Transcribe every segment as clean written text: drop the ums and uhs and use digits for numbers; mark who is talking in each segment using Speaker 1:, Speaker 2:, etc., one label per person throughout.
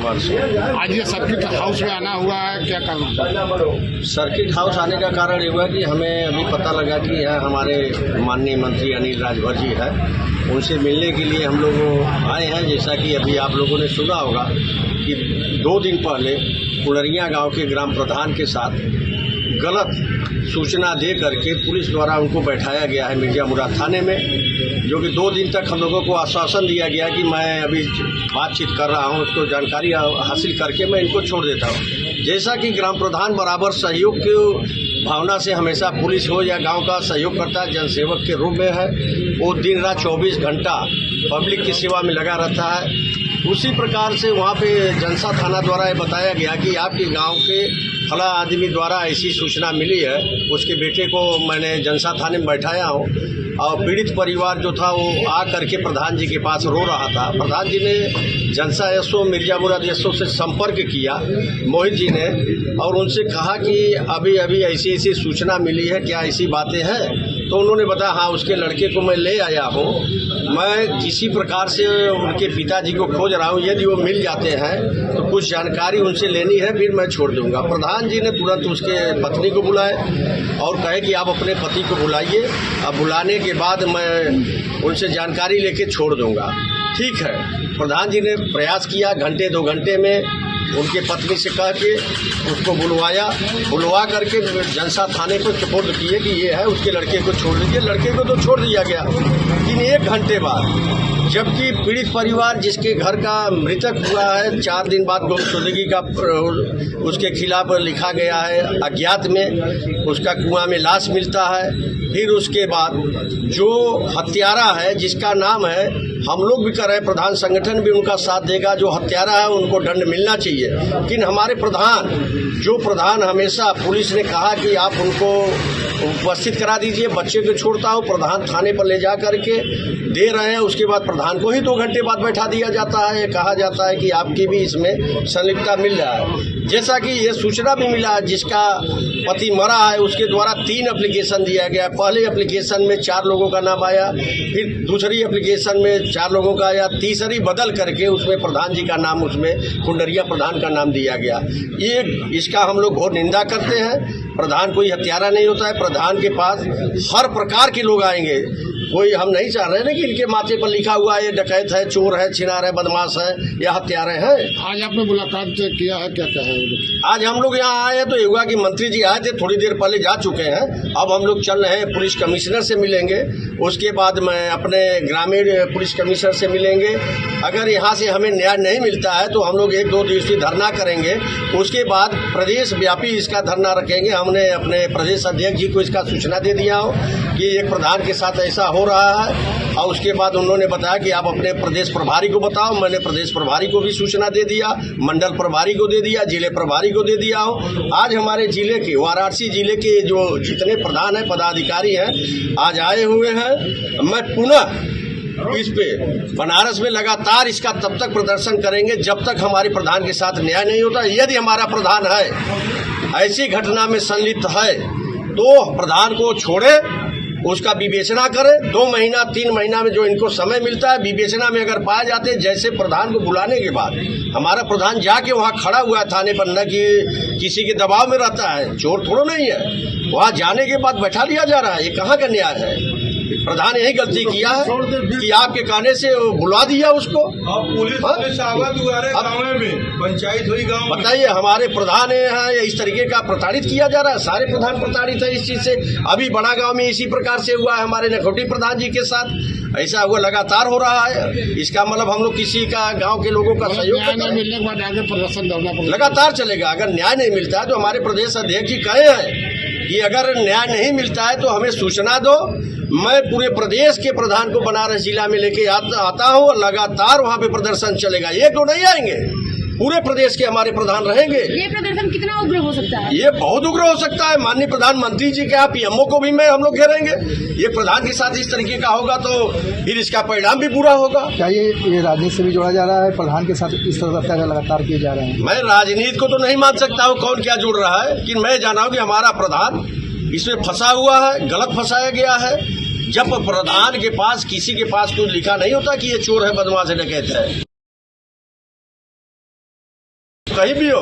Speaker 1: कुमार सिंह।
Speaker 2: आज ये circuit house में आना हुआ है, क्या कारण?
Speaker 1: सर्किट हाउस आने का कारण ये हुआ कि हमें अभी पता लगा कि यह हमारे माननीय मंत्री अनिल राजभर जी है, उनसे मिलने के लिए हम लोग आए हैं। जैसा कि अभी आप लोगों ने सुना होगा कि 2 दिन पहले कुलरिया गांव के ग्राम प्रधान के साथ गलत सूचना दे करके पुलिस द्वारा उनको बैठाया गया है मिर्जा मुराद थाने में, जो कि 2 दिन तक हम लोगों को आश्वासन दिया गया कि मैं अभी बातचीत कर रहा हूं, उसको जानकारी हासिल करके मैं इनको छोड़ देता हूं। जैसा कि ग्राम प्रधान बराबर सहयोग की भावना से हमेशा पुलिस हो या गांव का सहयोग करता जनसेवक के रूप में है, वो दिन रात 24 घंटा पब्लिक की सेवा में लगा रहता है। उसी प्रकार से वहाँ पे जनसा थाना द्वारा ये बताया गया कि आपके गांव के फला आदमी द्वारा ऐसी सूचना मिली है, उसके बेटे को मैंने जनसा थाने में बैठाया हूँ और पीड़ित परिवार जो था वो आ करके प्रधान जी के पास रो रहा था। प्रधान जी ने जनसा एसओ मिर्जा मुराद एसओ से संपर्क किया मोहित जी ने, और उनसे कहा कि अभी अभी ऐसी ऐसी सूचना मिली है, क्या ऐसी बातें हैं? तो उन्होंने बताया हाँ, उसके लड़के को मैं ले आया हूँ, मैं किसी प्रकार से उनके पिताजी को खोज रहा हूँ, यदि वो मिल जाते हैं तो कुछ जानकारी उनसे लेनी है, फिर मैं छोड़ दूंगा। प्रधान जी ने तुरंत उसके पत्नी को बुलाए और कहे कि आप अपने पति को बुलाइए, अब बुलाने के बाद मैं उनसे जानकारी लेके छोड़ दूंगा। ठीक है, प्रधान जी ने प्रयास किया, घंटे 2 घंटे में उनके पत्नी से कह के उसको बुलवा करके जनसा थाने को सुपुर्द किए कि ये है, उसके लड़के को छोड़ दीजिए। लड़के को तो छोड़ दिया गया, लेकिन 1 घंटे बाद जबकि पीड़ित परिवार जिसके घर का मृतक हुआ है, 4 दिन बाद गुमशुदगी का उसके खिलाफ लिखा गया है, अज्ञात में उसका कुआं में लाश मिलता है। फिर उसके बाद जो हत्यारा है, जिसका नाम है, हम लोग भी कर रहे हैं, प्रधान संगठन भी उनका साथ देगा, जो हत्यारा है उनको दंड मिलना चाहिए। लेकिन हमारे प्रधान हमेशा पुलिस ने कहा कि आप उनको उपस्थित करा दीजिए, बच्चे को छोड़ता हूँ, प्रधान थाने पर ले जा करके दे रहे हैं। उसके बाद प्रधान को ही 2 घंटे बाद बैठा दिया जाता है, कहा जाता है कि आपकी भी इसमें संलिप्तता मिल रहा है। जैसा कि ये सूचना भी मिला है, जिसका पति मरा है उसके द्वारा 3 एप्लीकेशन दिया गया। पहले एप्लीकेशन में 4 लोगों का नाम आया, फिर दूसरी एप्लीकेशन में 4 लोगों का आया, तीसरी बदल करके उसमें प्रधान जी का नाम, उसमें कुंडरिया प्रधान का नाम दिया गया। इसका हम लोग घोर निंदा करते हैं। प्रधान कोई हत्यारा नहीं होता है, प्रधान के पास हर प्रकार के लोग आएंगे। कोई हम नहीं चाह रहे ना कि इनके माथे पर लिखा हुआ है ये डकैत है, चोर है, छिनार है, बदमाश है या हत्यारे हैं।
Speaker 2: आज आपने मुलाकात किया है, क्या कहें?
Speaker 1: आज हम लोग यहाँ आए हैं तो ये हुआ कि मंत्री जी आए थे, थोड़ी देर पहले जा चुके हैं। अब हम लोग चल रहे हैं, पुलिस कमिश्नर से मिलेंगे, उसके बाद मैं अपने ग्रामीण पुलिस कमिश्नर से मिलेंगे। अगर यहाँ से हमें न्याय नहीं मिलता है तो हम लोग 1-2 दिवसीय धरना करेंगे। उसके बाद प्रदेश व्यापी इसका धरना रखेंगे। हमने अपने प्रदेश अध्यक्ष जी को इसका सूचना दे दिया हो कि एक प्रधान के साथ ऐसा हो रहा है, और उसके बाद उन्होंने बताया कि आप अपने प्रदेश प्रभारी को बताओ। मैंने प्रदेश प्रभारी को भी सूचना दे दिया, मंडल प्रभारी को दे दिया, जिले प्रभारी को दे दिया हूँ। आज हमारे जिले के, वाराणसी जिले के जो जितने प्रधान हैं, पदाधिकारी हैं, आज आए हुए हैं। मैं पुनः इस पे बनारस में लगातार इसका तब तक प्रदर्शन करेंगे जब तक हमारे प्रधान के साथ न्याय नहीं होता। यदि हमारा प्रधान है ऐसी घटना में संलिप्त है तो प्रधान को छोड़े, उसका विवेचना करें। 2 महीना 3 महीना में जो इनको समय मिलता है, विवेचना में अगर पाए जाते हैं, जैसे प्रधान को बुलाने के बाद हमारा प्रधान जाके वहाँ खड़ा हुआ है थाने पर, न कि किसी के दबाव में रहता है, चोर थोड़ा नहीं है, वहाँ जाने के बाद बैठा लिया जा रहा है। ये कहाँ का न्याय है? प्रधान यही गलती किया है कि आपके कहने से बुला दिया उसको।
Speaker 3: पुलिस पंचायत हुई गाँव।
Speaker 1: बताइए, हमारे प्रधान है इस तरीके का प्रताड़ित किया जा रहा है। सारे प्रधान प्रताड़ित है इस चीज से। अभी बड़ा गांव में इसी प्रकार से हुआ है, हमारे नखोटी प्रधान जी के साथ ऐसा हुआ, लगातार हो रहा है। इसका मतलब हम लोग किसी का, गांव के लोगों का सहयोग
Speaker 2: मिलने के बाद आगे प्रदर्शन
Speaker 1: लगातार चलेगा। अगर न्याय नहीं मिलता है तो हमारे प्रदेश अध्यक्ष जी कहे हैं कि अगर न्याय नहीं मिलता है तो हमें सूचना दो। मैं पूरे प्रदेश के प्रधान को बनारस जिला में लेके आता हूँ और लगातार वहाँ पे प्रदर्शन चलेगा। 1-2 नहीं आएंगे, पूरे प्रदेश के हमारे प्रधान रहेंगे।
Speaker 4: ये प्रदर्शन कितना उग्र हो सकता है?
Speaker 1: ये बहुत उग्र हो सकता है। माननीय प्रधानमंत्री जी के पीएमओ को भी मैं हम लोग घेरेंगे। ये प्रधान के साथ इस तरीके का होगा तो फिर इसका परिणाम भी बुरा होगा।
Speaker 5: क्या ये राजनीति से भी जोड़ा जा रहा है? प्रधान के साथ इस तरह अत्याचार लगातार किए जा रहे हैं।
Speaker 1: मैं राजनीति को तो नहीं मान सकता हूँ कौन क्या जुड़ रहा है, लेकिन मैं जाना हूँ कि हमारा प्रधान इसमें फंसा हुआ है, गलत फंसाया गया है। जब प्रधान के पास, किसी के पास कुछ लिखा नहीं होता कि ये चोर है, बदमाश है, डकैत है। कहीं भी हो,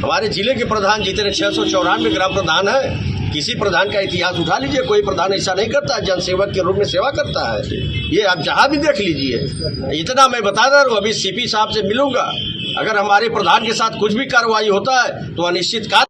Speaker 1: हमारे जिले के प्रधान जितने 694 ग्राम प्रधान है, किसी प्रधान का इतिहास उठा लीजिए, कोई प्रधान ऐसा नहीं करता है, जनसेवक के रूप में सेवा करता है। ये आप जहाँ भी देख लीजिए। इतना मैं बता रहा हूँ, अभी सीपी साहब से मिलूंगा, अगर हमारे प्रधान के साथ कुछ भी कार्रवाई होता है तो अनिश्चित काल